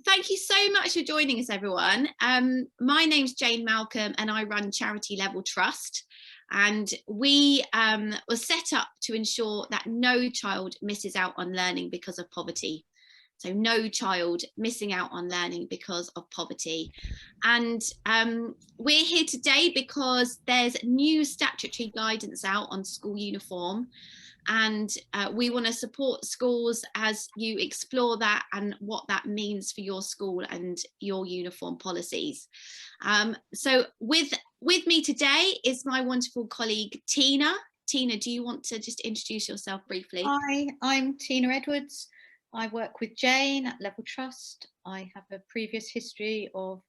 thank you so much for joining us, everyone. My name's Jane Malcolm and I run Charity Level Trust. And we were set up to ensure that no child misses out on learning because of poverty. So no child missing out on learning because of poverty. And we're here today because there's new statutory guidance out on school uniform. And we want to support schools as you explore that and what that means for your school and your uniform policies. So with me today is my wonderful colleague, Tina. Tina, do you want to just introduce yourself briefly? Hi, I'm Tina Edwards. I work with Jane at Level Trust. I have a previous history of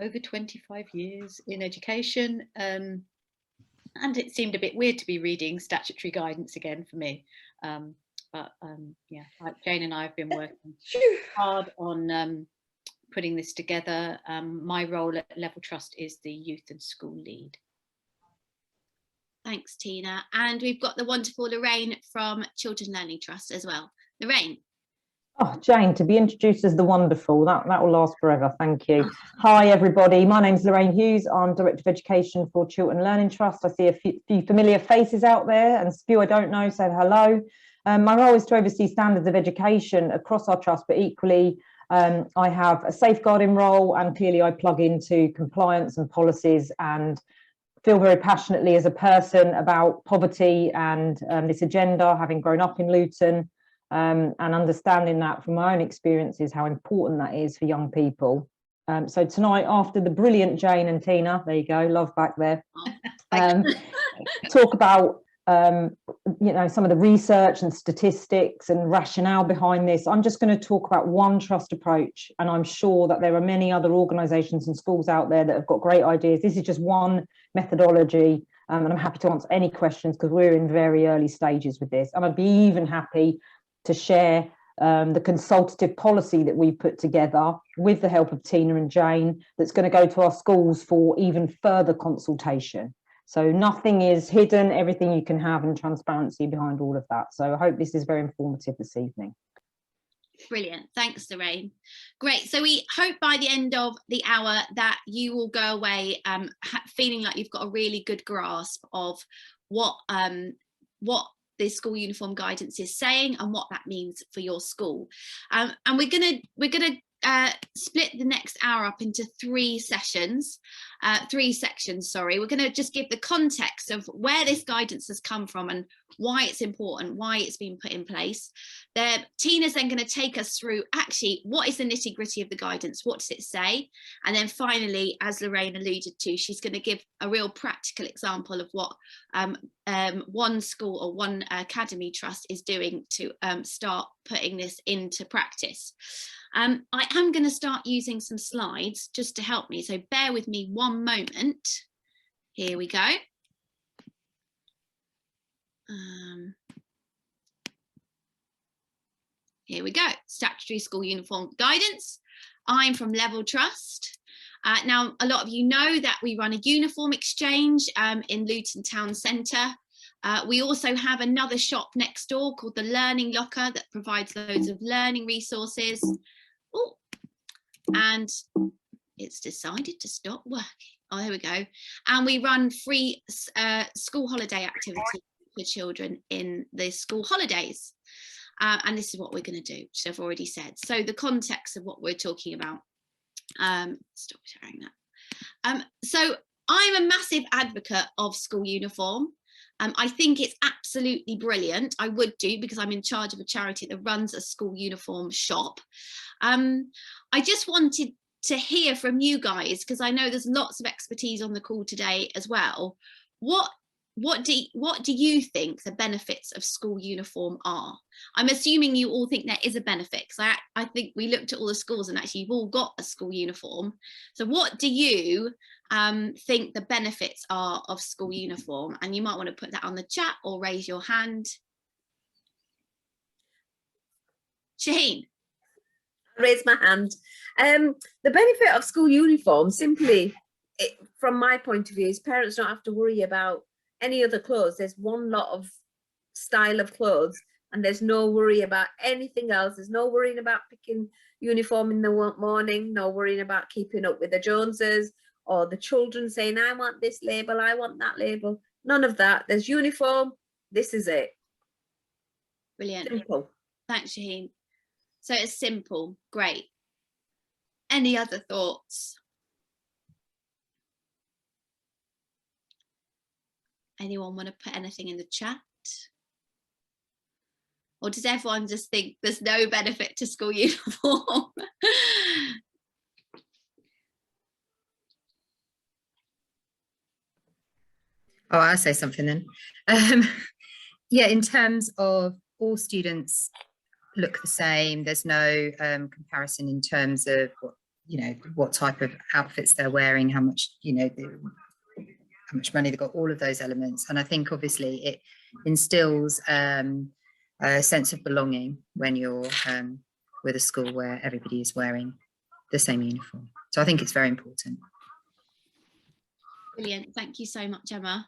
over 25 years in education. And it seemed a bit weird to be reading statutory guidance again for me. Yeah, like Jane and I have been working hard on putting this together. My role at Level Trust is the youth and school lead. Thanks, Tina. And we've got the wonderful Lorraine from Chiltern Learning Trust as well. Lorraine. Oh, Jane, to be introduced as the wonderful, that will last forever. Thank you. Hi, everybody. My name's Lorraine Hughes. I'm Director of Education for Chiltern Learning Trust. I see a few familiar faces out there and a few I don't know, so hello. My role is to oversee standards of education across our trust, but equally I have a safeguarding role, and clearly I plug into compliance and policies and feel very passionately as a person about poverty and this agenda, having grown up in Luton. And understanding that from my own experiences, how important that is for young people. So tonight, after the brilliant Jane and Tina, there you go, love back there, talk about you know, some of the research and statistics and rationale behind this. I'm just going to talk about one trust approach, and I'm sure that there are many other organisations and schools out there that have got great ideas. This is just one methodology, and I'm happy to answer any questions because we're in very early stages with this. And I'd be even happy to share the consultative policy that we put together with the help of Tina and Jane that's going to go to our schools for even further consultation. So nothing is hidden, everything you can have, and transparency behind all of that. So I hope this is very informative this evening. Brilliant. Thanks, Lorraine. Great. So we hope by the end of the hour that you will go away feeling like you've got a really good grasp of what the school uniform guidance is saying and what that means for your school. And we're gonna split the next hour up into three sections. We're going to just give the context of where this guidance has come from and why it's important, why it's been put in place. Tina's then going to take us through actually what is the nitty gritty of the guidance, what does it say, and then finally, as Lorraine alluded to, she's going to give a real practical example of what one school or one academy trust is doing to start putting this into practice. I am going to start using some slides just to help me, so bear with me one moment. Here we go. Here we go, Statutory School Uniform Guidance. I'm from Level Trust. Now, a lot of you know that we run a uniform exchange in Luton Town Centre. We also have another shop next door called the Learning Locker that provides loads of learning resources. Oh, and it's decided to stop working. Oh, there we go. And we run free school holiday activities for children in the school holidays. And this is what we're going to do, which I've already said. So the context of what we're talking about. Stop sharing that. So I'm a massive advocate of school uniform. I think it's absolutely brilliant. I would do, because I'm in charge of a charity that runs a school uniform shop. I just wanted to hear from you guys, because I know there's lots of expertise on the call today as well. What do you think the benefits of school uniform are? I'm assuming you all think there is a benefit, because I think we looked at all the schools and actually you've all got a school uniform. So what do you think the benefits are of school uniform? And you might want to put that on the chat or raise your hand. Shaheen. Raise my hand. The benefit of school uniform, simply, from my point of view, is parents don't have to worry about any other clothes. There's one lot of style of clothes and there's no worry about anything else. There's no worrying about picking uniform in the morning, no worrying about keeping up with the Joneses or the children saying, I want this label, I want that label. None of that. There's uniform. This is it. Brilliant. Simple. Thanks, Shaheen. So it's simple. Great. Any other thoughts? Anyone want to put anything in the chat? Or does everyone just think there's no benefit to school uniform? Oh, I'll say something then. Yeah, in terms of all students look the same, there's no comparison in terms of what, you know, what type of outfits they're wearing, how much, you know, how much money they've got, all of those elements. And I think obviously it instills a sense of belonging when you're with a school where everybody is wearing the same uniform. So I think it's very important. Brilliant. Thank you so much, Emma.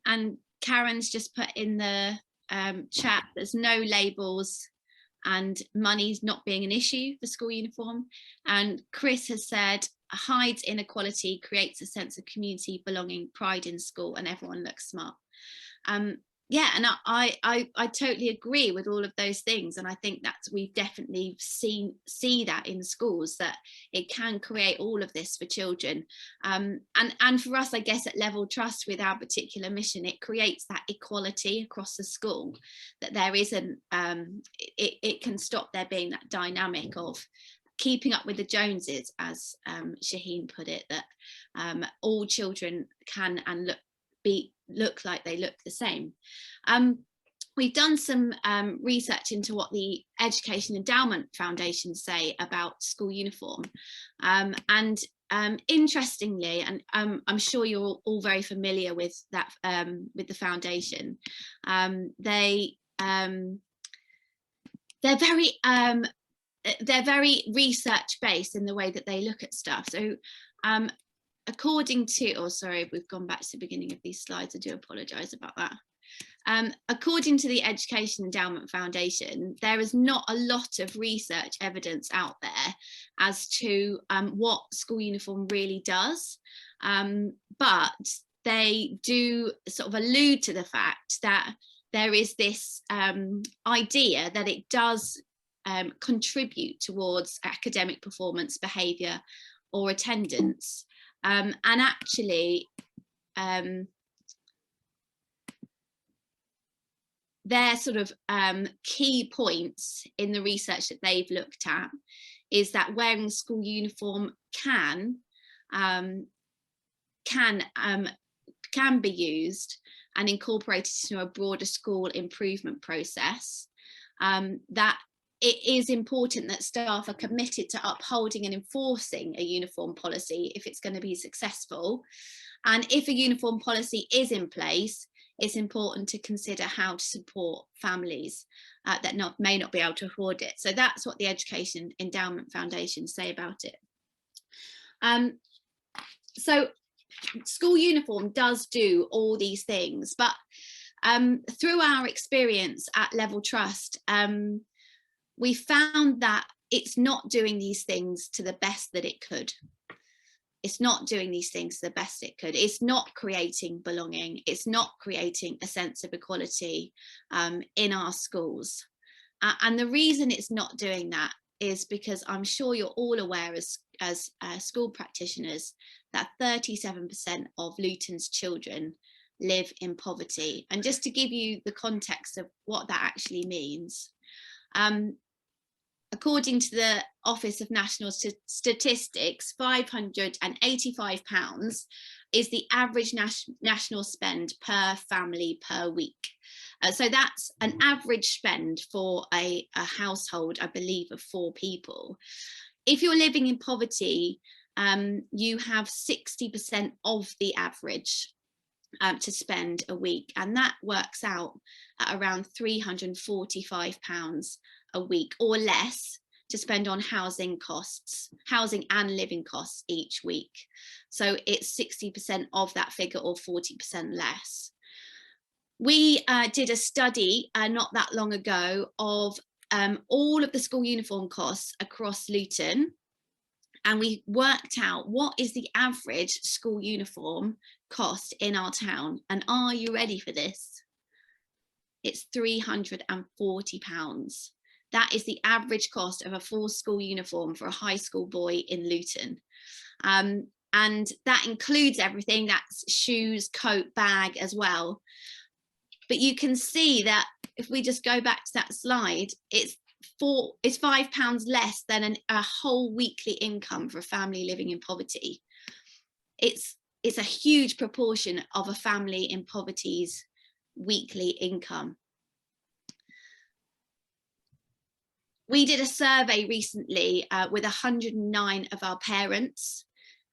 And Karen's just put in the chat, there's no labels and money's not being an issue for school uniform. And Chris has said, hides inequality, creates a sense of community, belonging, pride in school, and everyone looks smart. Yeah, and I totally agree with all of those things, and I think that's, we've definitely see that in schools, that it can create all of this for children, and for us, I guess, at Level Trust, with our particular mission, it creates that equality across the school, that there isn't it can stop there being that dynamic of keeping up with the Joneses, as Shaheen put it, that all children can and look like they look the same. We've done some research into what the Education Endowment Foundation say about school uniform, and interestingly, and I'm sure you're all very familiar with that, with the foundation, they're very research based in the way that they look at stuff. So according to, oh sorry, we've gone back to the beginning of these slides, I do apologise about that. According to the Education Endowment Foundation, there is not a lot of research evidence out there as to what school uniform really does, but they do sort of allude to the fact that there is this idea that it does contribute towards academic performance, behaviour or attendance. And actually, their sort of key points in the research that they've looked at is that wearing school uniform can be used and incorporated into a broader school improvement process. That it is important that staff are committed to upholding and enforcing a uniform policy if it's going to be successful. And if a uniform policy is in place, it's important to consider how to support families that may not be able to afford it. So that's what the Education Endowment Foundation say about it. So school uniform does do all these things, but through our experience at Level Trust, we found that it's not doing these things to the best that it could. It's not doing these things to the best it could. It's not creating belonging. It's not creating a sense of equality in our schools. And the reason it's not doing that is because I'm sure you're all aware as school practitioners that 37% of Luton's children live in poverty. And just to give you the context of what that actually means, according to the Office of National Statistics, £585 is the average national spend per family per week. So that's an average spend for a household, I believe, of 4 people. If you're living in poverty, you have 60% of the average to spend a week, and that works out at around £345 a week or less to spend on housing and living costs each week. So it's 60% of that figure or 40% less. We did a study not that long ago of all of the school uniform costs across Luton, and we worked out what is the average school uniform cost in our town. And are you ready for this? It's £340. That is the average cost of a full school uniform for a high school boy in Luton. And that includes everything, that's shoes, coat, bag as well. But you can see that if we just go back to that slide, it's £5 less than a whole weekly income for a family living in poverty. It's a huge proportion of a family in poverty's weekly income. We did a survey recently with 109 of our parents,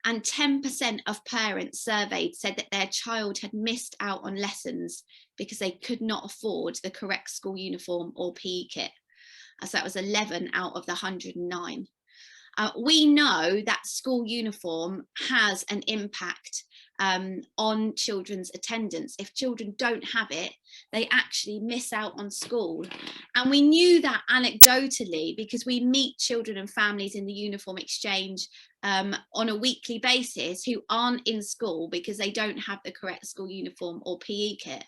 and 10% of parents surveyed said that their child had missed out on lessons because they could not afford the correct school uniform or PE kit. So that was 11 out of the 109. We know that school uniform has an impact on children's attendance. If children don't have it, they actually miss out on school. And we knew that anecdotally because we meet children and families in the uniform exchange on a weekly basis who aren't in school because they don't have the correct school uniform or PE kit.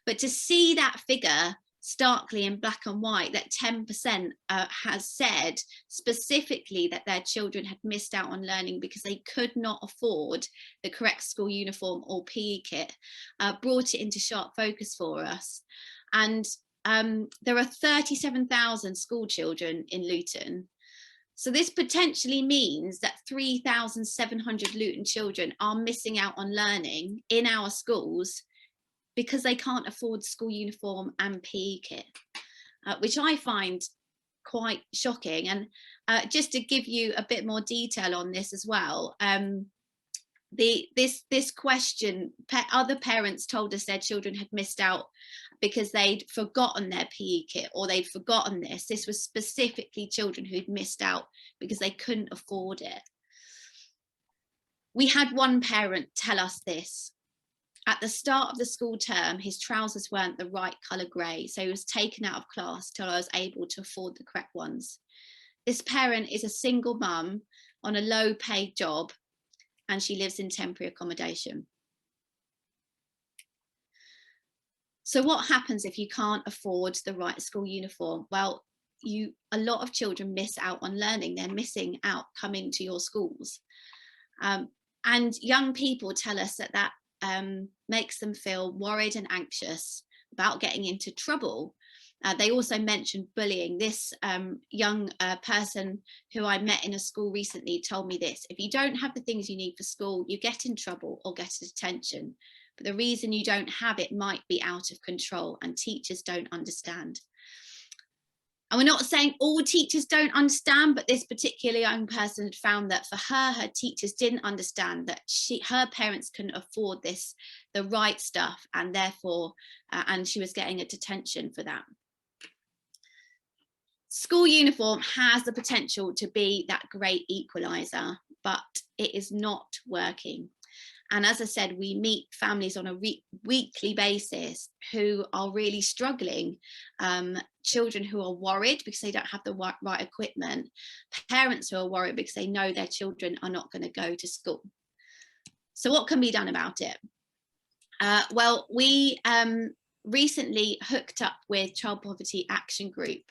But to see that figure starkly in black and white, that 10% has said specifically that their children had missed out on learning because they could not afford the correct school uniform or PE kit, brought it into sharp focus for us. And there are 37,000 school children in Luton. So this potentially means that 3,700 Luton children are missing out on learning in our schools because they can't afford school uniform and PE kit, which I find quite shocking. And just to give you a bit more detail on this as well, this question, other parents told us their children had missed out because they'd forgotten their PE kit or they'd forgotten this. This was specifically children who'd missed out because they couldn't afford it. We had one parent tell us this. At the start of the school term, his trousers weren't the right colour grey, so he was taken out of class till I was able to afford the correct ones. This parent is a single mum on a low paid job and she lives in temporary accommodation. So what happens if you can't afford the right school uniform? Well, a lot of children miss out on learning. They're missing out coming to your schools. And young people tell us that makes them feel worried and anxious about getting into trouble. They also mentioned bullying. This young person who I met in a school recently told me this: if you don't have the things you need for school, you get in trouble or get a detention. But the reason you don't have it might be out of control and teachers don't understand. And we're not saying all teachers don't understand, but this particular young person had found that for her teachers didn't understand that her parents couldn't afford the right stuff, and therefore, and she was getting a detention for that. School uniform has the potential to be that great equaliser, but it is not working. And as I said, we meet families on a weekly basis who are really struggling. Children who are worried because they don't have the right equipment. Parents who are worried because they know their children are not going to go to school. So what can be done about it? Well, we recently hooked up with Child Poverty Action Group,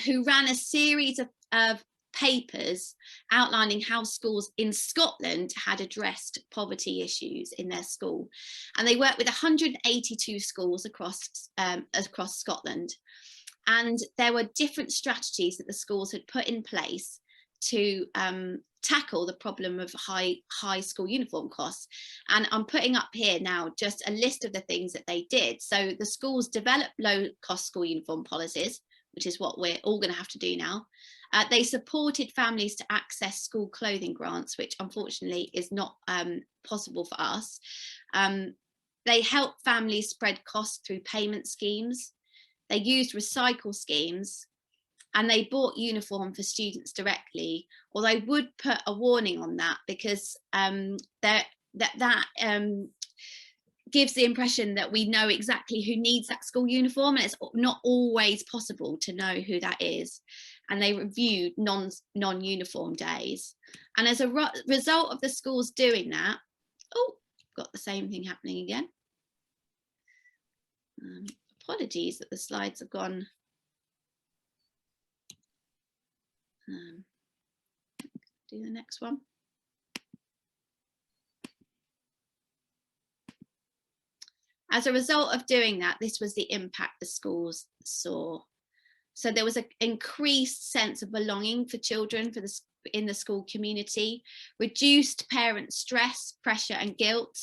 who ran a series of papers outlining how schools in Scotland had addressed poverty issues in their school. And they worked with 182 schools across Scotland. And there were different strategies that the schools had put in place to tackle the problem of high school uniform costs. And I'm putting up here now just a list of the things that they did. So the schools developed low cost school uniform policies, which is what we're all going to have to do now. They supported families to access school clothing grants, which unfortunately is not possible for us. They helped families spread costs through payment schemes. They used recycle schemes, and they bought uniform for students directly, although I would put a warning on that because gives the impression that we know exactly who needs that school uniform, and it's not always possible to know who that is. And they reviewed non-uniform days. And as a result of the schools doing that, oh, got the same thing happening again. Apologies that the slides have gone. Do the next one. As a result of doing that, this was the impact the schools saw. So there was an increased sense of belonging for children in the school community, reduced parent stress, pressure and guilt,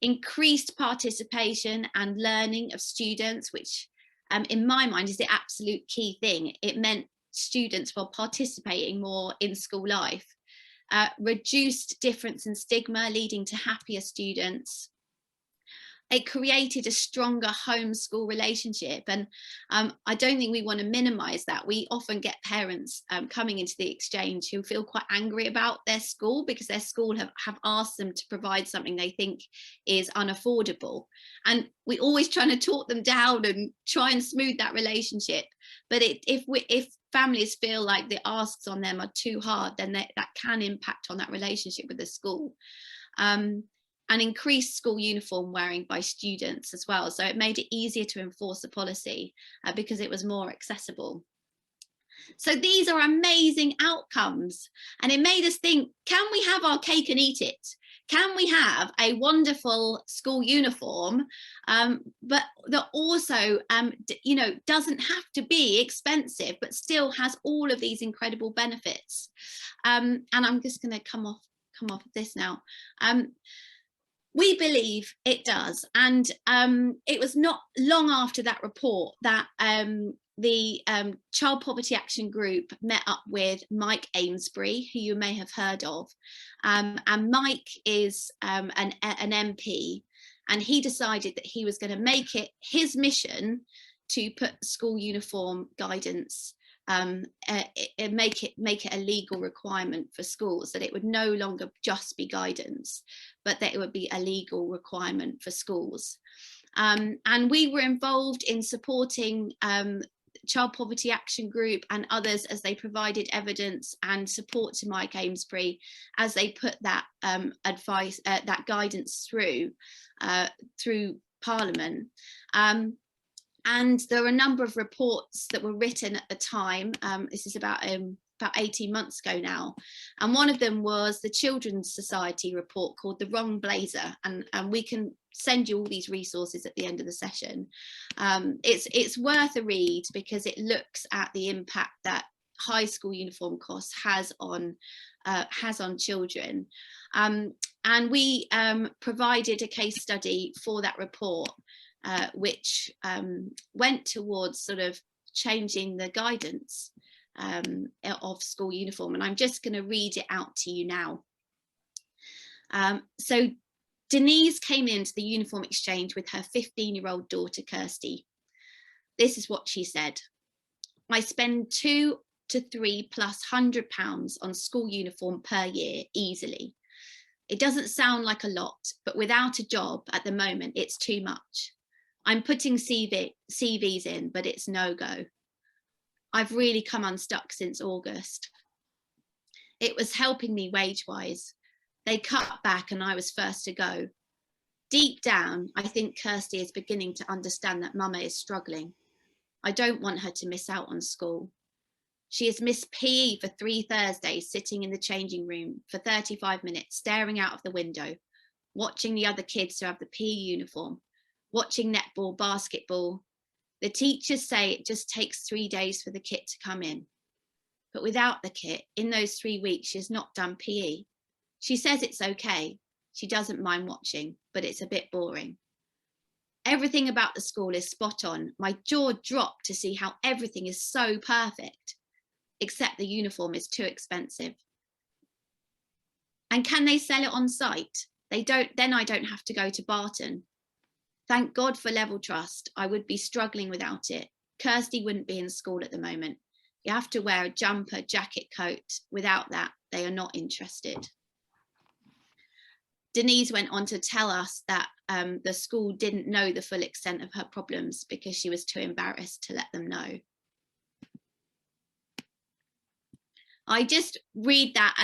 increased participation and learning of students, which in my mind is the absolute key thing. It meant students were participating more in school life, reduced difference and stigma, leading to happier students. It created a stronger home-school relationship, and I don't think we want to minimise that. We often get parents coming into the exchange who feel quite angry about their school because their school have asked them to provide something they think is unaffordable, and we always trying to talk them down and try and smooth that relationship. But if families feel like the asks on them are too hard, then that can impact on that relationship with the school. And increased school uniform wearing by students as well. So it made it easier to enforce the policy because it was more accessible. So these are amazing outcomes. And it made us think, can we have our cake and eat it? Can we have a wonderful school uniform, but that also, you know, doesn't have to be expensive, but still has all of these incredible benefits? And I'm just going to come off of this now. We believe it does, and it was not long after that report that the Child Poverty Action Group met up with Mike Amesbury, who you may have heard of, and Mike is an MP, and he decided that he was going to make it his mission to put school uniform guidance, make it a legal requirement for schools, that it would no longer just be guidance, but that it would be a legal requirement for schools. And we were involved in supporting Child Poverty Action Group and others as they provided evidence and support to Mike Amesbury as they put that advice, that guidance through Parliament. And there were a number of reports that were written at the time. This is about 18 months ago now. And one of them was the Children's Society report called The Wrong Blazer. And we can send you all these resources at the end of the session. It's worth a read because it looks at the impact that high school uniform costs has on children. And we provided a case study for that report, which went towards sort of changing the guidance of school uniform. And I'm just going to read it out to you now. So Denise came into the uniform exchange with her 15-year-old daughter, Kirsty. This is what she said. I spend £200 to £300+ on school uniform per year easily. It doesn't sound like a lot, but without a job at the moment, it's too much. I'm putting CVs in, but it's no go. I've really come unstuck since August. It was helping me wage-wise. They cut back and I was first to go. Deep down, I think Kirsty is beginning to understand that Mama is struggling. I don't want her to miss out on school. She has missed PE for 3 Thursdays, sitting in the changing room for 35 minutes, staring out of the window, watching the other kids who have the PE uniform, watching netball, basketball. The teachers say it just takes 3 days for the kit to come in. But without the kit, in those 3 weeks, she's not done PE. She says it's okay. She doesn't mind watching, but it's a bit boring. Everything about the school is spot on. My jaw dropped to see how everything is so perfect, except the uniform is too expensive. And can they sell it on site? They don't, then I don't have to go to Barton. Thank God for Level Trust. I would be struggling without it. Kirsty wouldn't be in school at the moment. You have to wear a jumper, jacket, coat. Without that, they are not interested. Denise went on to tell us that the school didn't know the full extent of her problems because she was too embarrassed to let them know. I just read that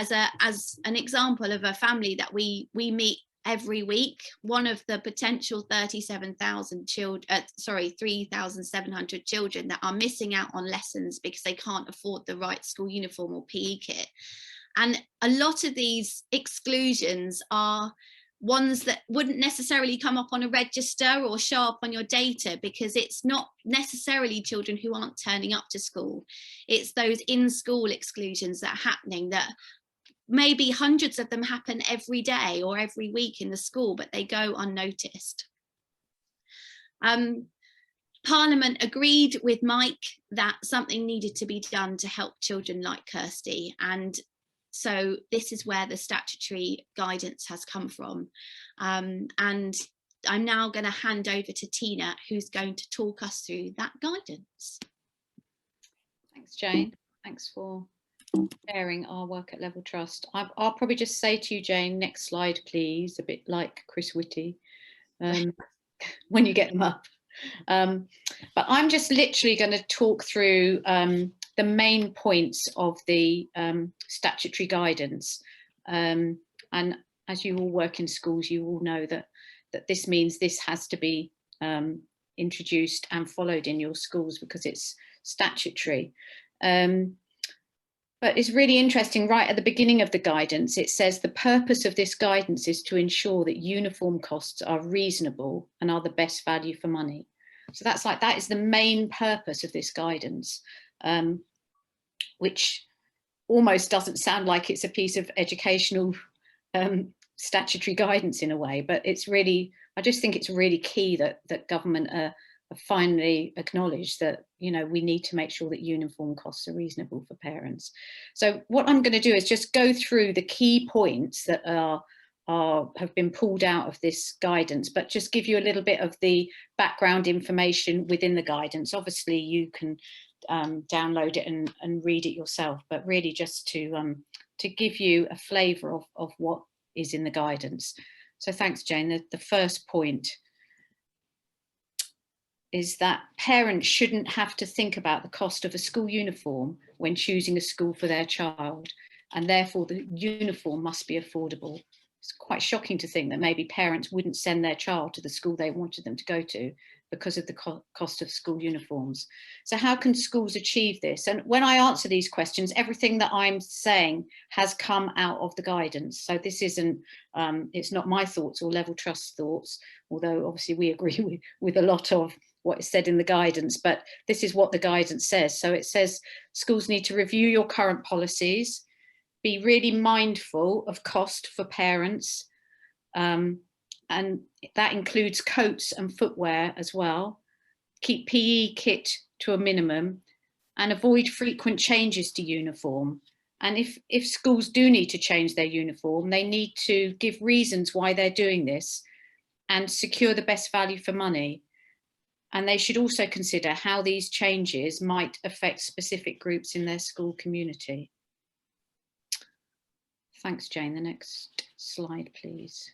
as an example of a family that we meet every week. One of the potential 37,000 children, 3,700 children that are missing out on lessons because they can't afford the right school uniform or PE kit. And a lot of these exclusions are ones that wouldn't necessarily come up on a register or show up on your data, because it's not necessarily children who aren't turning up to school. It's those in-school exclusions that are happening, that maybe hundreds of them happen every day or every week in the school, but they go unnoticed. Parliament agreed with Mike that something needed to be done to help children like Kirsty, and so this is where the statutory guidance has come from. And I'm now going to hand over to Tina, who's going to talk us through that guidance. Thanks, Jane. Thanks for sharing our work at Level Trust. I'll probably just say to you, Jane, next slide, please, a bit like Chris Whitty, when you get them up. But I'm just literally going to talk through the main points of the statutory guidance. And as you all work in schools, you all know that this means this has to be introduced and followed in your schools because it's statutory. But it's really interesting, right at the beginning of the guidance, it says the purpose of this guidance is to ensure that uniform costs are reasonable and are the best value for money. So that is the main purpose of this guidance, which almost doesn't sound like it's a piece of educational statutory guidance in a way, but it's really, I just think it's really key that government have finally acknowledged that, you know, we need to make sure that uniform costs are reasonable for parents. So what I'm going to do is just go through the key points that have been pulled out of this guidance, but just give you a little bit of the background information within the guidance. Obviously you can download it and read it yourself, but really just to give you a flavour of what is in the guidance. So thanks, Jane. The first point is that parents shouldn't have to think about the cost of a school uniform when choosing a school for their child, and therefore the uniform must be affordable. It's quite shocking to think that maybe parents wouldn't send their child to the school they wanted them to go to because of the cost of school uniforms. So how can schools achieve this? And when I answer these questions, everything that I'm saying has come out of the guidance. So this isn't, it's not my thoughts or Level Trust thoughts, although obviously we agree with a lot of what is said in the guidance, but this is what the guidance says. So it says schools need to review your current policies, be really mindful of cost for parents, and that includes coats and footwear as well. Keep PE kit to a minimum and avoid frequent changes to uniform. And if schools do need to change their uniform, they need to give reasons why they're doing this and secure the best value for money. And they should also consider how these changes might affect specific groups in their school community. Thanks, Jane. The next slide, please.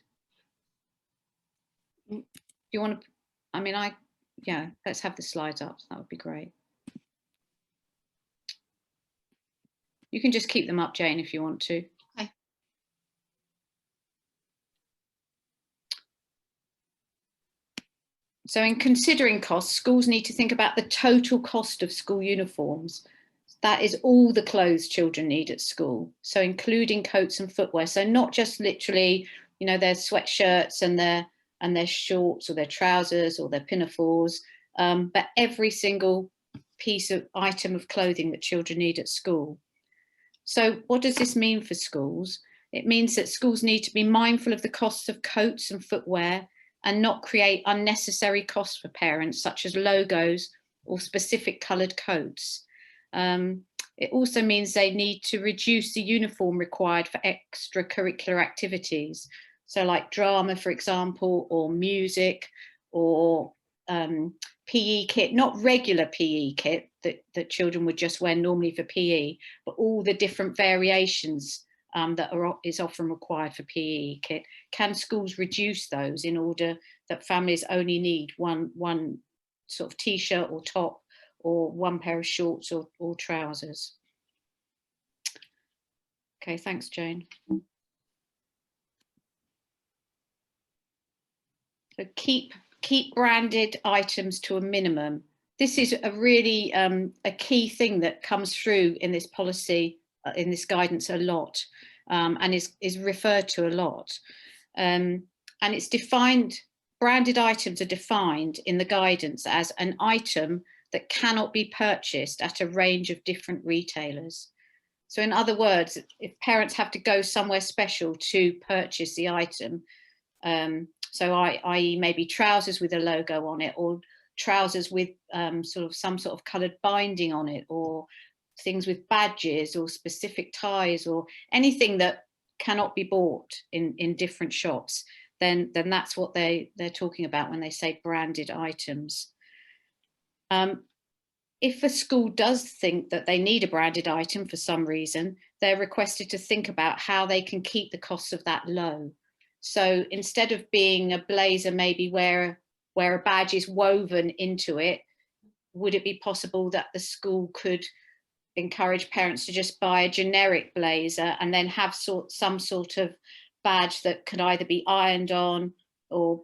Do you want to, yeah, let's have the slides up. That would be great. You can just keep them up, Jane, if you want to. Okay. So in considering costs, schools need to think about the total cost of school uniforms. That is all the clothes children need at school. So including coats and footwear. So not just literally, you know, their sweatshirts and their shorts or their trousers or their pinafores, but every single piece of item of clothing that children need at school. So what does this mean for schools? It means that schools need to be mindful of the costs of coats and footwear and not create unnecessary costs for parents, such as logos or specific coloured coats. It also means they need to reduce the uniform required for extracurricular activities. So like drama, for example, or music, or PE kit, not regular PE kit that children would just wear normally for PE, but all the different variations that is often required for PE kit. Can schools reduce those in order that families only need one sort of t-shirt or top, or one pair of shorts or trousers? Okay, thanks, Jane. So keep branded items to a minimum. This is a really a key thing that comes through in this policy, in this guidance a lot, and is referred to a lot. And it's defined, branded items are defined in the guidance as an item that cannot be purchased at a range of different retailers. So in other words, if parents have to go somewhere special to purchase the item, so i.e. maybe trousers with a logo on it, or trousers with some sort of coloured binding on it, or things with badges or specific ties, or anything that cannot be bought in different shops, then that's what they're talking about when they say branded items. If a school does think that they need a branded item for some reason, they're requested to think about how they can keep the costs of that low. So instead of being a blazer maybe where a badge is woven into it, would it be possible that the school could encourage parents to just buy a generic blazer and then have some sort of badge that could either be ironed on or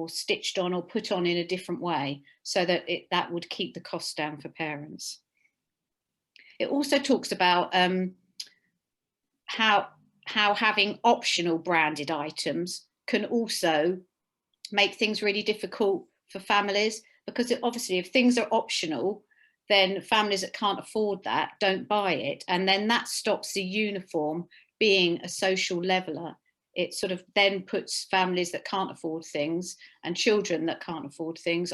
stitched on or put on in a different way, so that that would keep the costs down for parents? It also talks about how having optional branded items can also make things really difficult for families, because obviously if things are optional, then families that can't afford that don't buy it, and then that stops the uniform being a social leveller. It sort of then puts families that can't afford things and children that can't afford things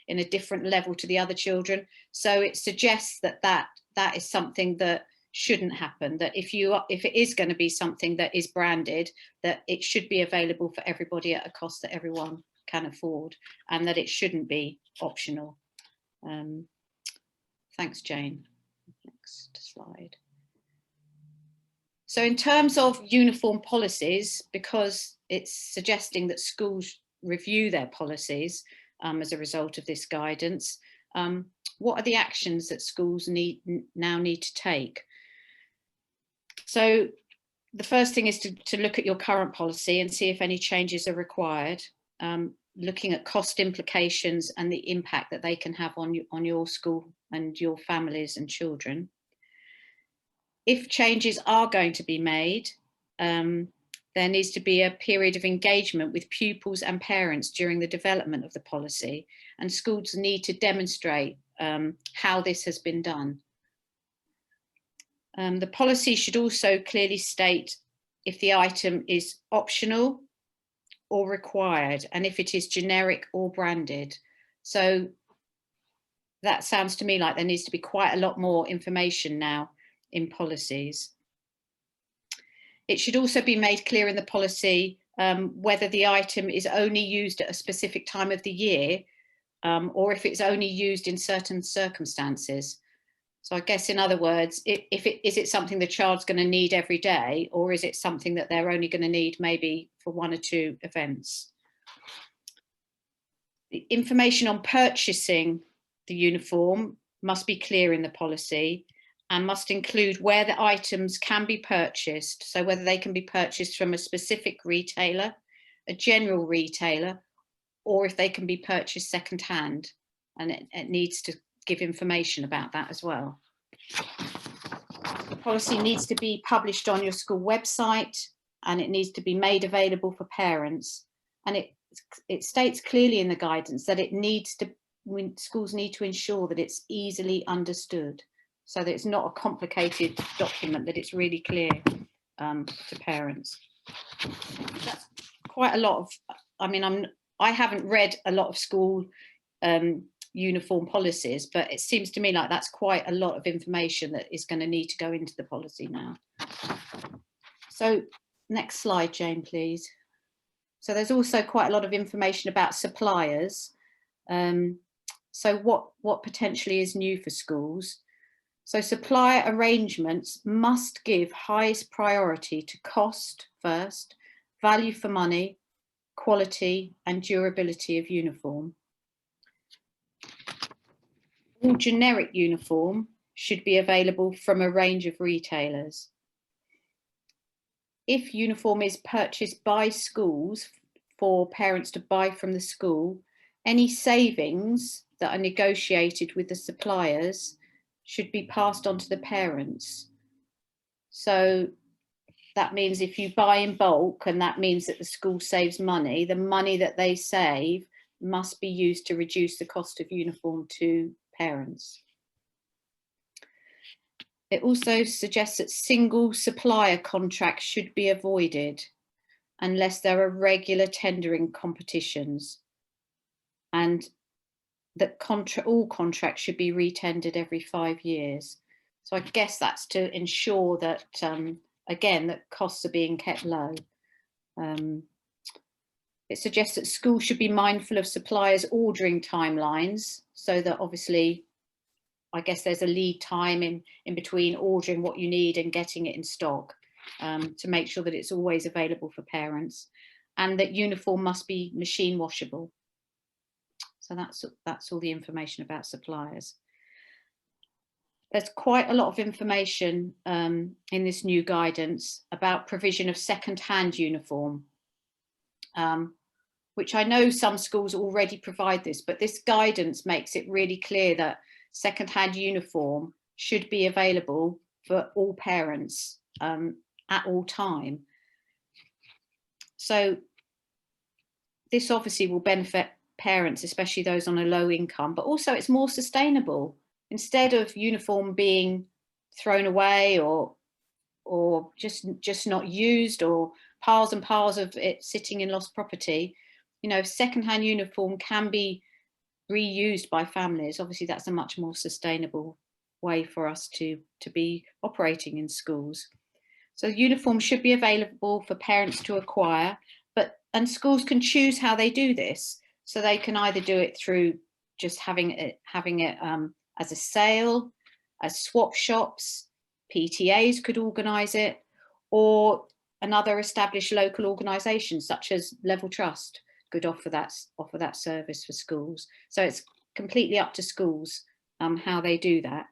in a different level to the other children. So it suggests that is something that shouldn't happen, that if it is going to be something that is branded, that it should be available for everybody at a cost that everyone can afford, and that it shouldn't be optional. Thanks, Jane. Next slide. So in terms of uniform policies, because it's suggesting that schools review their policies as a result of this guidance, what are the actions that schools now need to take? So the first thing is to look at your current policy and see if any changes are required, looking at cost implications and the impact that they can have on your school and your families and children. If changes are going to be made, there needs to be a period of engagement with pupils and parents during the development of the policy, and schools need to demonstrate how this has been done. The policy should also clearly state if the item is optional or required, and if it is generic or branded. So that sounds to me like there needs to be quite a lot more information now in policies. It should also be made clear in the policy whether the item is only used at a specific time of the year, or if it's only used in certain circumstances. So I guess, in other words, is it something the child's going to need every day, or is it something that they're only going to need maybe for 1 or 2 events? The information on purchasing the uniform must be clear in the policy, and must include where the items can be purchased. So whether they can be purchased from a specific retailer, a general retailer, or if they can be purchased secondhand. And it needs to give information about that as well. The policy needs to be published on your school website, and it needs to be made available for parents. And it states clearly in the guidance that schools need to ensure that it's easily understood, so that it's not a complicated document, that it's really clear to parents. That's quite a lot of, I haven't read a lot of school uniform policies, but it seems to me like that's quite a lot of information that is going to need to go into the policy now. So next slide, Jane, please. So there's also quite a lot of information about suppliers. So what potentially is new for schools? So supplier arrangements must give highest priority to cost first, value for money, quality and durability of uniform. All generic uniform should be available from a range of retailers. If uniform is purchased by schools for parents to buy from the school, any savings that are negotiated with the suppliers should be passed on to the parents. So that means if you buy in bulk, and that means that the school saves money, the money that they save must be used to reduce the cost of uniform to parents. It also suggests that single supplier contracts should be avoided unless there are regular tendering competitions, and that all contracts should be retendered every 5 years. So I guess that's to ensure that, again, that costs are being kept low. It suggests that schools should be mindful of suppliers' ordering timelines, so that obviously, I guess there's a lead time in between ordering what you need and getting it in stock, to make sure that it's always available for parents, and that uniform must be machine washable. So that's all the information about suppliers. There's quite a lot of information in this new guidance about provision of second-hand uniform, which I know some schools already provide this, but this guidance makes it really clear that second-hand uniform should be available for all parents at all time. So this obviously will benefit parents, especially those on a low income, but also it's more sustainable. Instead of uniform being thrown away or just not used, or piles and piles of it sitting in lost property, you know, second-hand uniform can be reused by families. Obviously that's a much more sustainable way for us to be operating in schools. So uniform should be available for parents to acquire, and schools can choose how they do this. So they can either do it through just having it as a sale, as swap shops, PTAs could organise it, or another established local organisation such as Level Trust could offer that service for schools. So it's completely up to schools how they do that.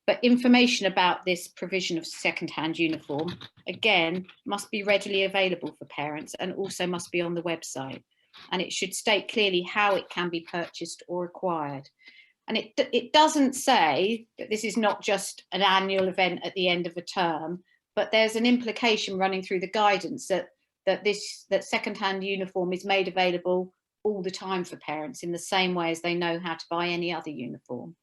But information about this provision of second-hand uniform, again, must be readily available for parents and also must be on the website. And it should state clearly how it can be purchased or acquired. And it doesn't say that this is not just an annual event at the end of a term, but there's an implication running through the guidance that second-hand uniform is made available all the time for parents in the same way as they know how to buy any other uniform.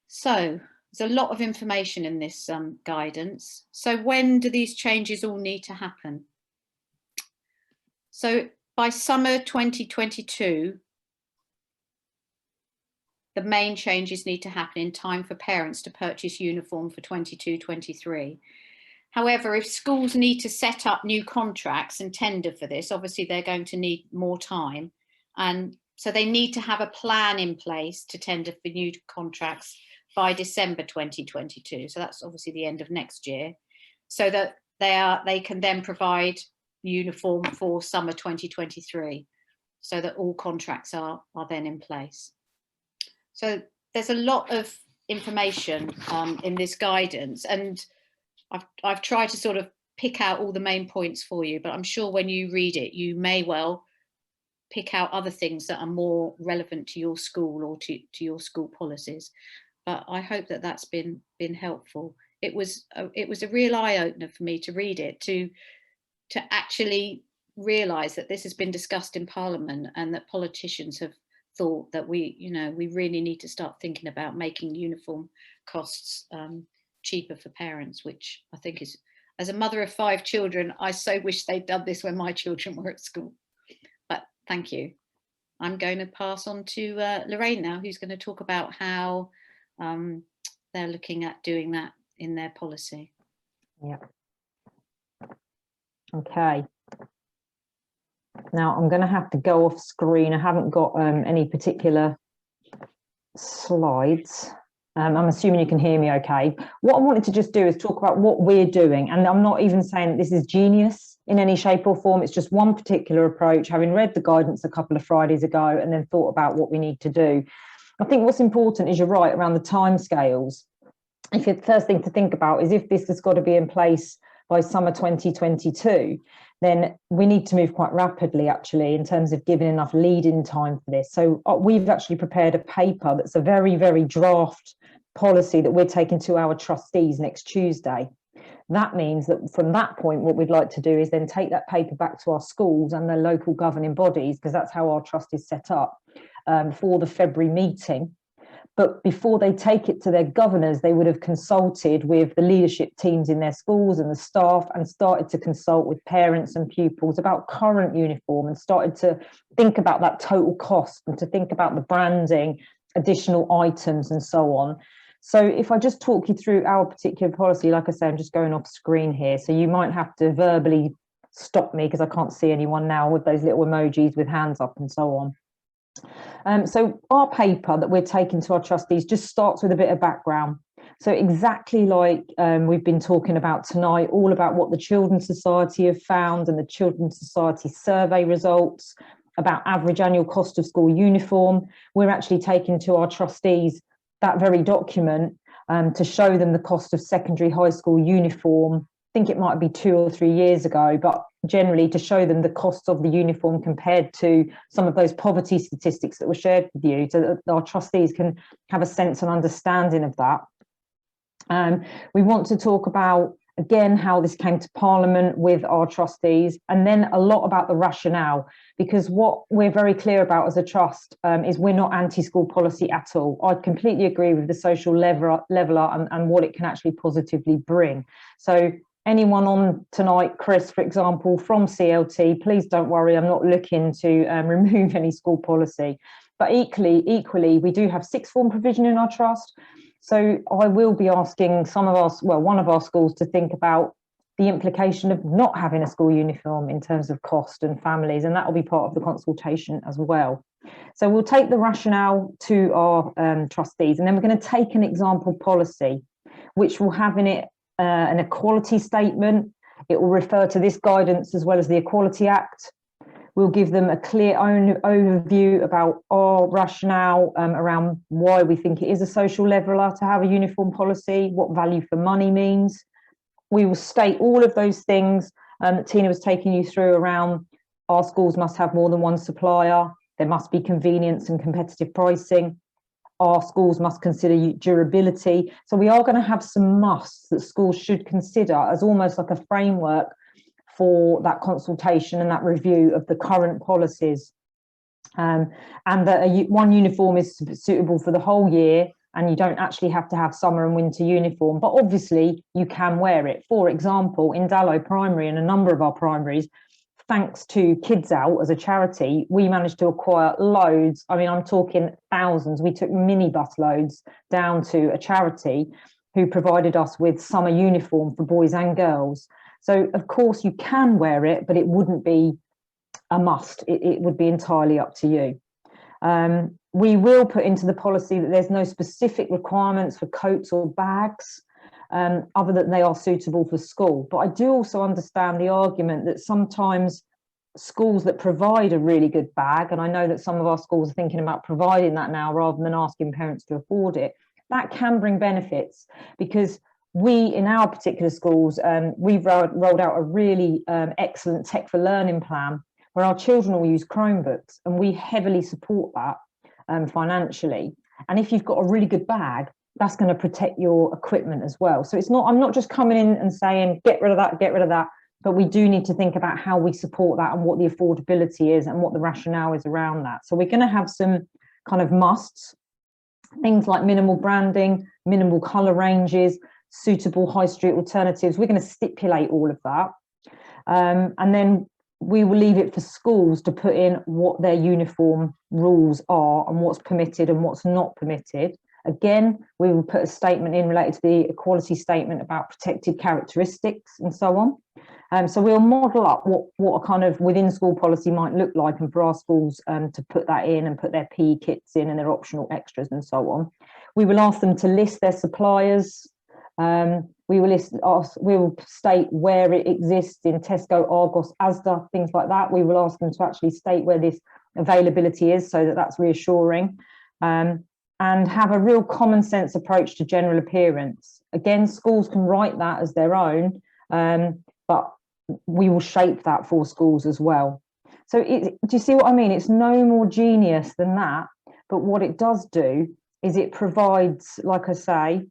So there's a lot of information in this guidance. So when do these changes all need to happen? So by summer 2022, the main changes need to happen in time for parents to purchase uniform for 22-23. However, if schools need to set up new contracts and tender for this, obviously they're going to need more time. And so they need to have a plan in place to tender for new contracts by December 2022. So that's obviously the end of next year, so that they can then provide uniform for summer 2023, so that all contracts are then in place. So there's a lot of information in this guidance, and I've tried to sort of pick out all the main points for you, but I'm sure when you read it, you may well pick out other things that are more relevant to your school or to your school policies. But I hope that that's been helpful. It was a real eye-opener for me to read it, to actually realise that this has been discussed in Parliament and that politicians have thought that we really need to start thinking about making uniform costs cheaper for parents, which I think is, as a mother of 5 children, I so wish they'd done this when my children were at school. But thank you. I'm going to pass on to Lorraine now, who's going to talk about how they're looking at doing that in their policy. Yeah. Okay. Now I'm going to have to go off screen. I haven't got any particular slides. I'm assuming you can hear me okay. What I wanted to just do is talk about what we're doing. And I'm not even saying that this is genius in any shape or form. It's just one particular approach, having read the guidance a couple of Fridays ago and then thought about what we need to do. I think what's important is, you're right, around the timescales. If the first thing to think about is, if this has got to be in place by summer 2022, then we need to move quite rapidly, actually, in terms of giving enough lead-in time for this. So we've actually prepared a paper that's a very, very draft policy that we're taking to our trustees next Tuesday. That means that from that point, what we'd like to do is then take that paper back to our schools and their local governing bodies, because that's how our trust is set up, for the February meeting. But before they take it to their governors, they would have consulted with the leadership teams in their schools and the staff, and started to consult with parents and pupils about current uniform, and started to think about that total cost, and to think about the branding, additional items and so on. So if I just talk you through our particular policy, like I say, I'm just going off screen here, so you might have to verbally stop me because I can't see anyone now with those little emojis with hands up and so on. So our paper that we're taking to our trustees just starts with a bit of background. So exactly like we've been talking about tonight, all about what the Children's Society have found and the Children's Society survey results about average annual cost of school uniform, we're actually taking to our trustees that very document to show them the cost of secondary high school uniform. I think it might be 2 or 3 years ago, but generally to show them the costs of the uniform compared to some of those poverty statistics that were shared with you, so that our trustees can have a sense and understanding of that. We want to talk about, again, how this came to Parliament with our trustees, and then a lot about the rationale, because what we're very clear about as a trust is we're not anti-school policy at all. I completely agree with the social leveller and what it can actually positively bring. So anyone on tonight, Chris, for example, from CLT, please don't worry, I'm not looking to remove any school policy. But equally, we do have sixth form provision in our trust. So I will be asking one of our schools to think about the implication of not having a school uniform in terms of cost and families, and that will be part of the consultation as well. So we'll take the rationale to our trustees, and then we're going to take an example policy, which will have in it an equality statement. It will refer to this guidance as well as the Equality Act. We'll give them a clear overview about our rationale around why we think it is a social leveller to have a uniform policy, what value for money means. We will state all of those things that Tina was taking you through around our schools must have more than one supplier, there must be convenience and competitive pricing, our schools must consider durability. So we are going to have some musts that schools should consider as almost like a framework for that consultation and that review of the current policies. And that one uniform is suitable for the whole year, and you don't actually have to have summer and winter uniform, but obviously you can wear it. For example, in Dallow Primary and a number of our primaries, thanks to Kids Out as a charity, we managed to acquire loads. I mean, I'm talking thousands. We took minibus loads down to a charity who provided us with summer uniform for boys and girls. So, of course, you can wear it, but it wouldn't be a must. It would be entirely up to you. We will put into the policy that there's no specific requirements for coats or bags, other than they are suitable for school. But I do also understand the argument that sometimes schools that provide a really good bag, and I know that some of our schools are thinking about providing that now rather than asking parents to afford it, that can bring benefits, because we, in our particular schools, we've rolled out a really excellent Tech for Learning plan where our children will use Chromebooks, and we heavily support that financially. And if you've got a really good bag, that's going to protect your equipment as well. So it's not, I'm not just coming in and saying, get rid of that, but we do need to think about how we support that and what the affordability is and what the rationale is around that. So we're going to have some kind of musts, things like minimal branding, minimal colour ranges, suitable high street alternatives. We're going to stipulate all of that. And then we will leave it for schools to put in what their uniform rules are and what's permitted and what's not permitted. Again, we will put a statement in related to the equality statement about protected characteristics and so on. So we'll model up what a kind of within school policy might look like, and for our schools to put that in and put their PE kits in and their optional extras and so on. We will ask them to list their suppliers. We will state where it exists in Tesco, Argos, Asda, things like that. We will ask them to actually state where this availability is, so that that's reassuring, and have a real common sense approach to general appearance. Again, schools can write that as their own, but we will shape that for schools as well. So do you see what I mean? It's no more genius than that, but what it does do is it provides, like I say,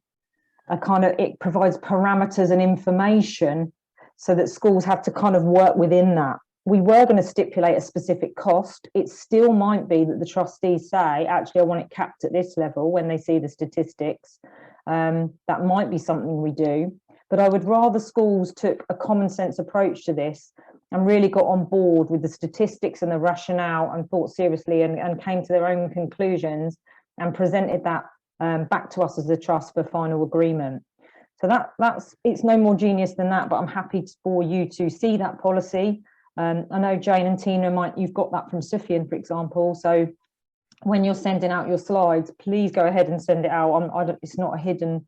it provides parameters and information so that schools have to kind of work within that. We were going to stipulate a specific cost. It still might be that the trustees say, actually, I want it capped at this level when they see the statistics. That might be something we do, but I would rather schools took a common sense approach to this and really got on board with the statistics and the rationale and thought seriously and came to their own conclusions and presented that back to us as a trust for final agreement. So it's no more genius than that, but I'm happy for you to see that policy. I know Jane and Tina you've got that from Sufyan, for example. So when you're sending out your slides, please go ahead and send it out. It's not a hidden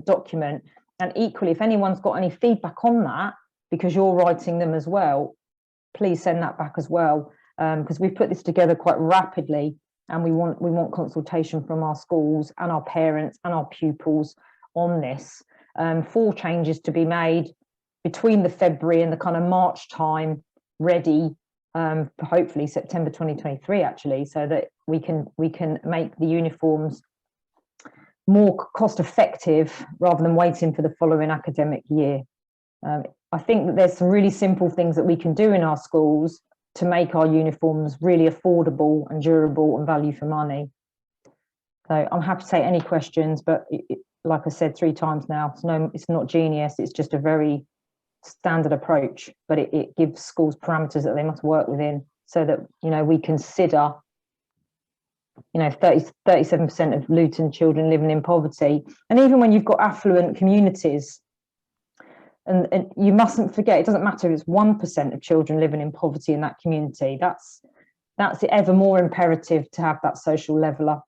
document. And equally, if anyone's got any feedback on that, because you're writing them as well, please send that back as well, because we put this together quite rapidly. And we want consultation from our schools and our parents and our pupils on this, for changes to be made between the February and the kind of March time, ready for hopefully September 2023 actually, so that we can make the uniforms more cost effective rather than waiting for the following academic year. I think that there's some really simple things that we can do in our schools to make our uniforms really affordable and durable and value for money. So I'm happy to take any questions, but like I said 3 times now, it's not genius, it's just a very standard approach, but it gives schools parameters that they must work within, so that, you know, we consider, you know, 37% of Luton children living in poverty. And even when you've got affluent communities, and you mustn't forget, it doesn't matter if it's 1% of children living in poverty in that community. That's ever more imperative to have that social leveller.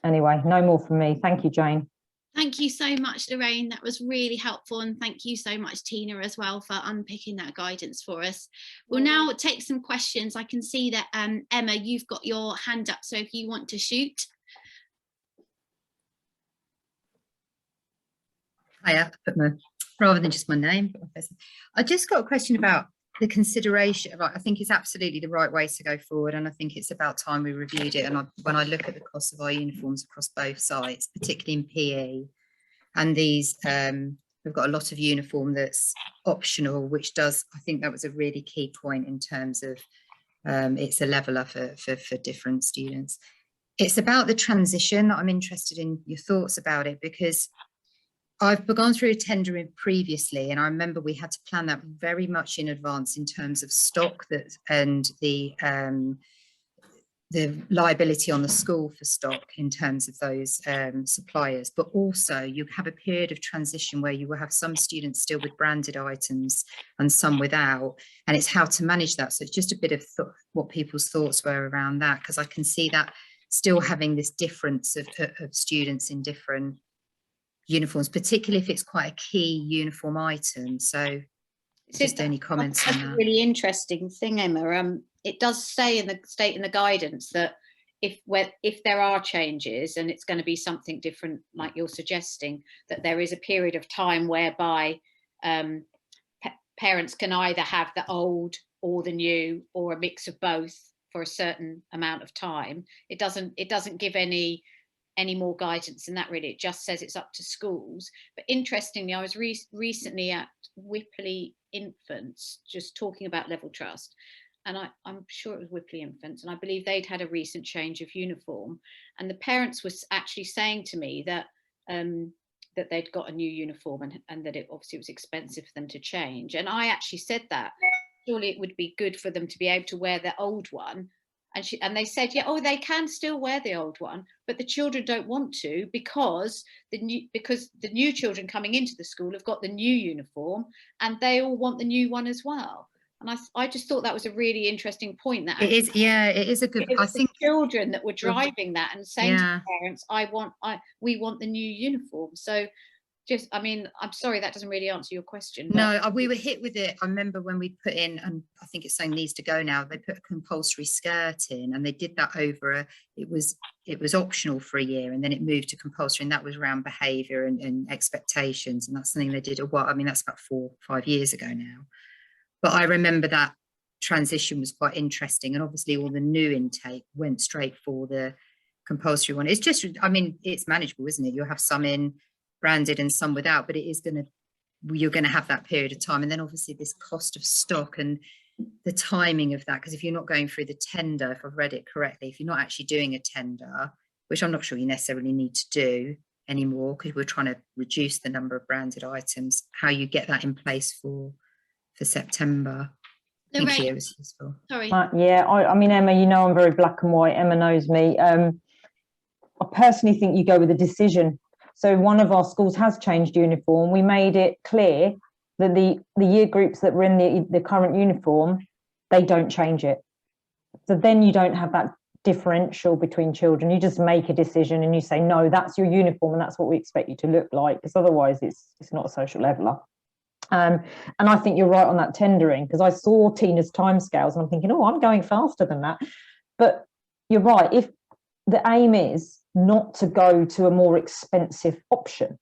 Anyway, no more from me. Thank you, Jane. Thank you so much, Lorraine. That was really helpful. And thank you so much, Tina, as well, for unpicking that guidance for us. We'll now take some questions. I can see that, Emma, you've got your hand up. So if you want to shoot. Hiya, rather than just my name. I just got a question about the consideration. Right, I think it's absolutely the right way to go forward, and I think it's about time we reviewed it. And when I look at the cost of our uniforms across both sites, particularly in PE, and these, we've got a lot of uniform that's optional, which does, I think that was a really key point in terms of it's a leveller for different students. It's about the transition that I'm interested in your thoughts about it, because I've gone through a tendering previously, and I remember we had to plan that very much in advance in terms of stock and the liability on the school for stock in terms of those suppliers. But also you have a period of transition where you will have some students still with branded items and some without, and it's how to manage that. So it's just a bit of what people's thoughts were around that, because I can see that still having this difference of students in different uniforms, particularly if it's quite a key uniform item. So just any comments on that? That's a really interesting thing, Emma. It does say in the guidance that if there are changes and it's going to be something different, like you're suggesting, that there is a period of time whereby parents can either have the old or the new, or a mix of both for a certain amount of time. It doesn't give any more guidance than that, really. It just says it's up to schools. But interestingly, I was recently at Whipley Infants, just talking about Level Trust, and I'm sure it was Whipley Infants, and I believe they'd had a recent change of uniform, and the parents was actually saying to me that that they'd got a new uniform, and that it obviously was expensive for them to change. And I actually said that surely it would be good for them to be able to wear their old one. And they said, yeah, oh, they can still wear the old one, but the children don't want to, because the new children coming into the school have got the new uniform, and they all want the new one as well. And I just thought that was a really interesting point. That It is, yeah, it is a good, it I was the think, children that were driving that and saying to yeah. the parents, we want the new uniform. So just, I mean, I'm sorry, that doesn't really answer your question. No, we were hit with it. I remember when we put in, and I think it's saying needs to go now, they put a compulsory skirt in, and they did that over it was optional for a year, and then it moved to compulsory, and that was around behaviour and expectations, and that's something they did I mean, that's about 4 or 5 years ago now. But I remember that transition was quite interesting, and obviously all the new intake went straight for the compulsory one. It's just, I mean, it's manageable, isn't it? You'll have some in branded and some without, but you're going to have that period of time. And then obviously this cost of stock and the timing of that, because if you're not going through the tender, if I've read it correctly, if you're not actually doing a tender, which I'm not sure you necessarily need to do anymore, because we're trying to reduce the number of branded items, how you get that in place for September. Thank you. It was useful. Sorry. Yeah, I mean, Emma, you know I'm very black and white. Emma knows me. I personally think you go with a decision. So one of our schools has changed uniform. We made it clear that the year groups that were in the current uniform, they don't change it. So then you don't have that differential between children. You just make a decision and you say, no, that's your uniform and that's what we expect you to look like, because otherwise it's not a social leveller. And I think you're right on that tendering, because I saw Tina's timescales and I'm thinking, oh, I'm going faster than that. But you're right. If the aim is not to go to a more expensive option,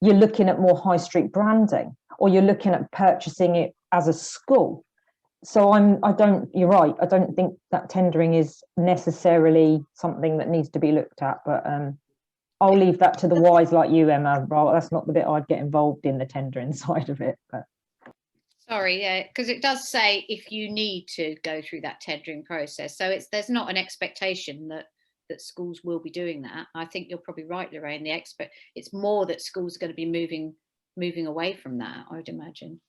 you're looking at more high street branding, or you're looking at purchasing it as a school. So you're right, I don't think that tendering is necessarily something that needs to be looked at, but I'll leave that to the wise like you, Emma. Well, that's not the bit I'd get involved in, the tendering side of it. But sorry, yeah, because it does say if you need to go through that tendering process. So there's not an expectation that schools will be doing that. I think you're probably right, Lorraine. It's more that schools are going to be moving away from that, I would imagine.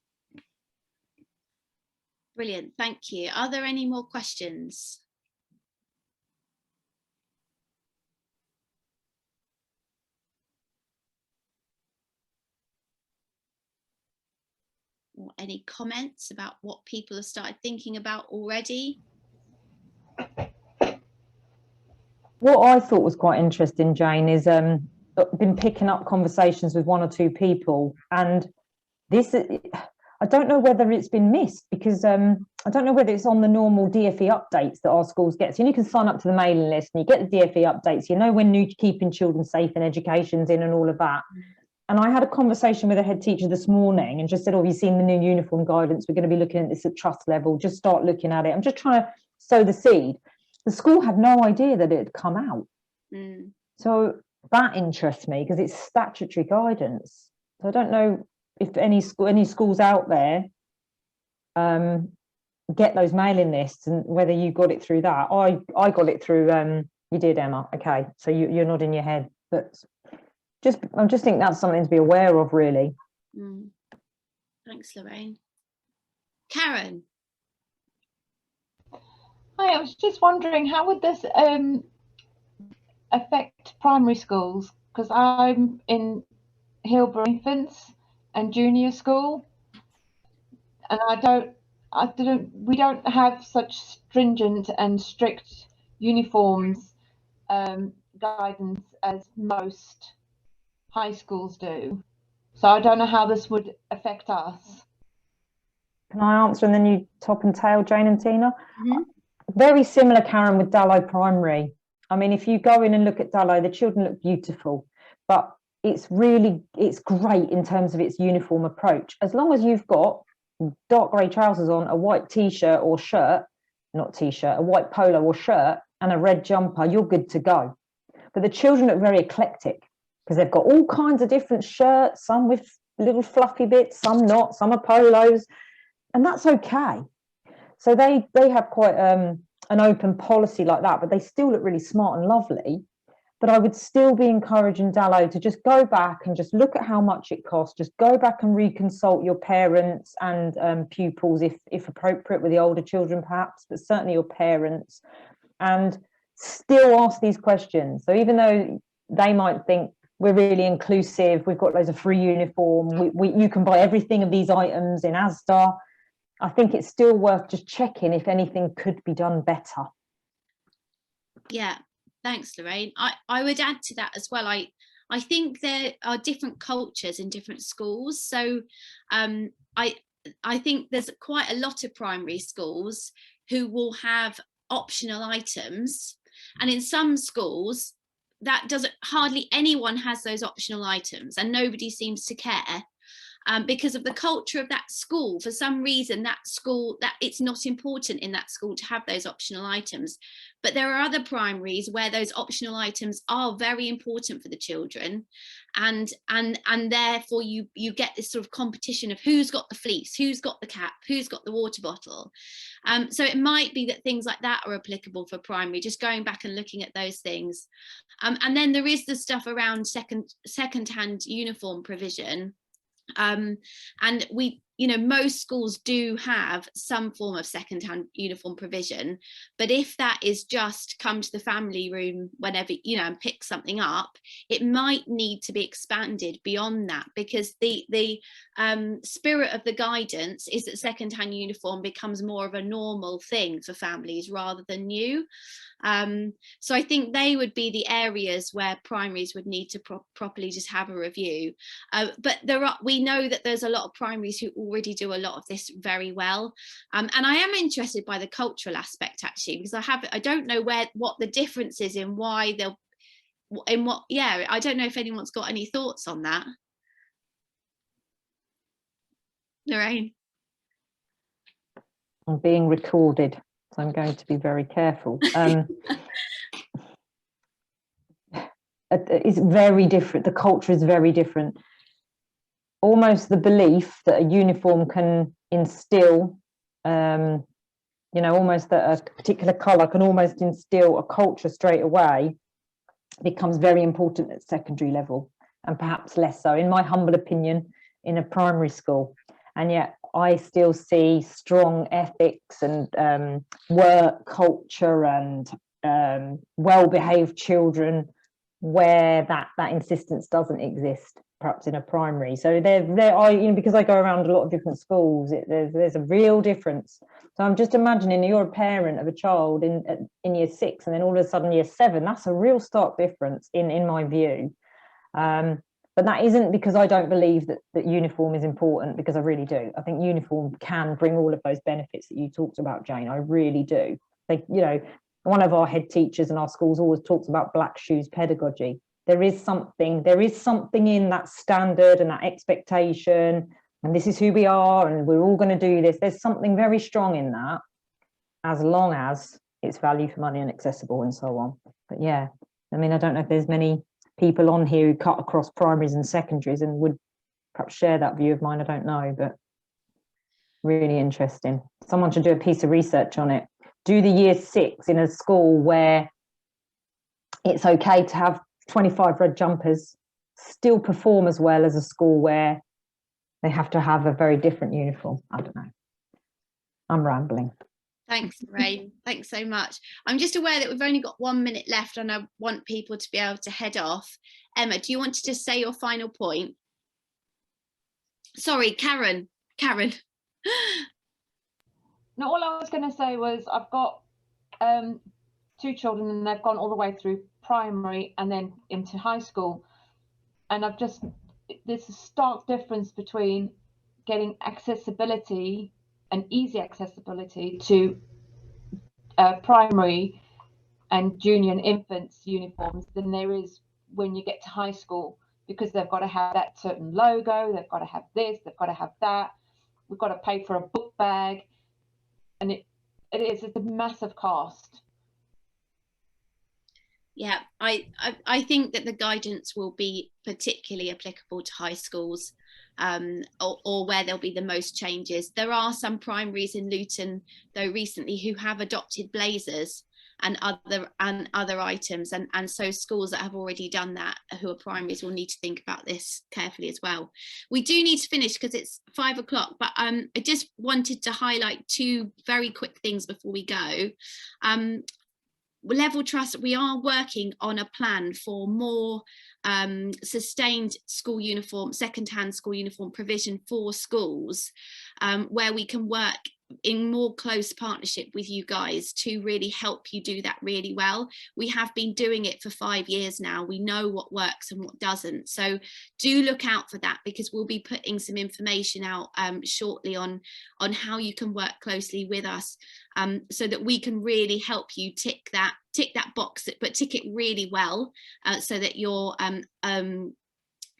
Brilliant, thank you. Are there any more questions? Or any comments about what people have started thinking about already? what I thought was quite interesting, Jane, is been picking up conversations with 1 or 2 people, and this, I don't know whether it's been missed, because I don't know whether it's on the normal DfE updates that our schools get. So you can sign up to the mailing list and you get the DfE updates, you know when new Keeping Children Safe and Education's in and all of that. And I had a conversation with a head teacher this morning and just said, oh, have you seen the new uniform guidance? We're going to be looking at this at trust level. Just start looking at it. I'm just trying to sow the seed. The school had no idea that it had come out. So that interests me, because it's statutory guidance. So I don't know if any schools out there get those mailing lists, and whether you got it through that. I got it through, you did, Emma. Okay, so you're nodding your head. But I just think that's something to be aware of, really. Thanks, Lorraine. Karen. Hi, I was just wondering, how would this affect primary schools? Because I'm in Hillborough Infants and Junior School, and we don't have such stringent and strict uniforms guidance as most high schools do. So I don't know how this would affect us. Can I answer and then you top and tail, Jane and Tina? Very similar, Karen, with Dallow Primary. I mean, if you go in and look at Dallow, the children look beautiful, but it's great in terms of its uniform approach. As long as you've got dark grey trousers on, a white t-shirt or shirt, not t-shirt, a white polo or shirt, and a red jumper, you're good to go. But the children look very eclectic, because they've got all kinds of different shirts, some with little fluffy bits, some not, some are polos, and that's okay. So they have quite an open policy like that, but they still look really smart and lovely. But I would still be encouraging Dallow to just go back and just look at how much it costs. Just go back and reconsult your parents and pupils, if appropriate, with the older children perhaps, but certainly your parents, and still ask these questions. So even though they might think we're really inclusive, we've got loads of free uniform, you can buy everything of these items in Asda, I think it's still worth just checking if anything could be done better. Yeah, thanks, Lorraine. I would add to that as well. I think there are different cultures in different schools. So I think there's quite a lot of primary schools who will have optional items, and in some schools that doesn't, hardly anyone has those optional items, and nobody seems to care. Because of the culture of that school. For some reason, that school, that it's not important in that school to have those optional items. But there are other primaries where those optional items are very important for the children, and therefore you get this sort of competition of who's got the fleece, who's got the cap, who's got the water bottle. So it might be that things like that are applicable for primary, just going back and looking at those things. And then there is the stuff around second-hand uniform provision. And we, you know, most schools do have some form of second-hand uniform provision, but if that is just come to the family room whenever, you know, and pick something up, it might need to be expanded beyond that, because the spirit of the guidance is that second-hand uniform becomes more of a normal thing for families rather than new. So I think they would be the areas where primaries would need to properly just have a review. But we know that there's a lot of primaries who already do a lot of this very well. And I am interested by the cultural aspect, actually, because I don't know what the difference is in why they'll, in what, yeah, I don't know if anyone's got any thoughts on that. Lorraine? I'm being recorded, so I'm going to be very careful. It's very different. The culture is very different. Almost the belief that a uniform can instill, you know, almost that a particular colour can almost instill a culture straight away, becomes very important at secondary level, and perhaps less so, in my humble opinion, in a primary school. And yet I still see strong ethics and work culture and well-behaved children where that insistence doesn't exist, perhaps in a primary. So there are, you know, because I go around a lot of different schools, there's a real difference. So I'm just imagining you're a parent of a child in year 6, and then all of a sudden year 7. That's a real stark difference in my view. But that isn't because I don't believe that uniform is important, because I really do. I think uniform can bring all of those benefits that you talked about, Jane. I really do. They, you know, one of our head teachers in our schools always talks about black shoes pedagogy. There is something in that standard and that expectation, and this is who we are, and we're all going to do this. There's something very strong in that, as long as it's value for money and accessible and so on. But yeah, I mean, I don't know if there's many people on here who cut across primaries and secondaries and would perhaps share that view of mine. I don't know, but really interesting. Someone should do a piece of research on it. Do the year 6 in a school where it's okay to have 25 red jumpers, still perform as well as a school where they have to have a very different uniform. I don't know. I'm rambling. Thanks, Lorraine. Thanks so much. I'm just aware that we've only got 1 minute left, and I want people to be able to head off. Emma, do you want to just say your final point? Sorry, Karen. No, all I was going to say was I've got 2 children, and they've gone all the way through primary and then into high school. And there's a stark difference between getting accessibility and easy accessibility to primary and junior and infants uniforms than there is when you get to high school, because they've got to have that certain logo, they've got to have this, they've got to have that, we've got to pay for a book bag, and it's a massive cost. Yeah, I think that the guidance will be particularly applicable to high schools, or where there'll be the most changes. There are some primaries in Luton, though, recently who have adopted blazers and other items, and so schools that have already done that, who are primaries, will need to think about this carefully as well. We do need to finish because it's 5 o'clock, but I just wanted to highlight 2 very quick things before we go. Level Trust, we are working on a plan for more sustained school uniform, second-hand school uniform provision for schools, where we can work in more close partnership with you guys to really help you do that really well. We have been doing it for 5 years now. We know what works and what doesn't. So do look out for that, because we'll be putting some information out shortly on how you can work closely with us, so that we can really help you tick that box, but tick it really well, so that you're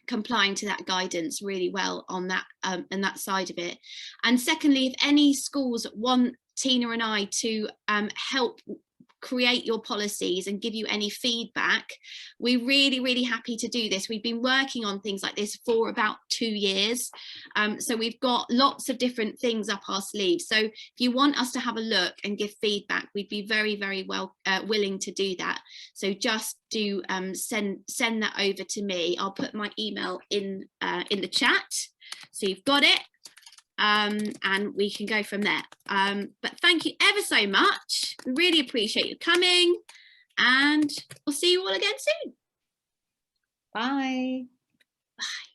complying to that guidance really well on that and that side of it. And secondly, if any schools want Tina and I to help create your policies and give you any feedback, we're really happy to do this. We've been working on things like this for about 2 years, so we've got lots of different things up our sleeves. So if you want us to have a look and give feedback, we'd be very willing to do that. So just do send that over to me. I'll put my email in the chat, so you've got it. And we can go from there. But thank you ever so much. We really appreciate you coming, and we'll see you all again soon. Bye. Bye.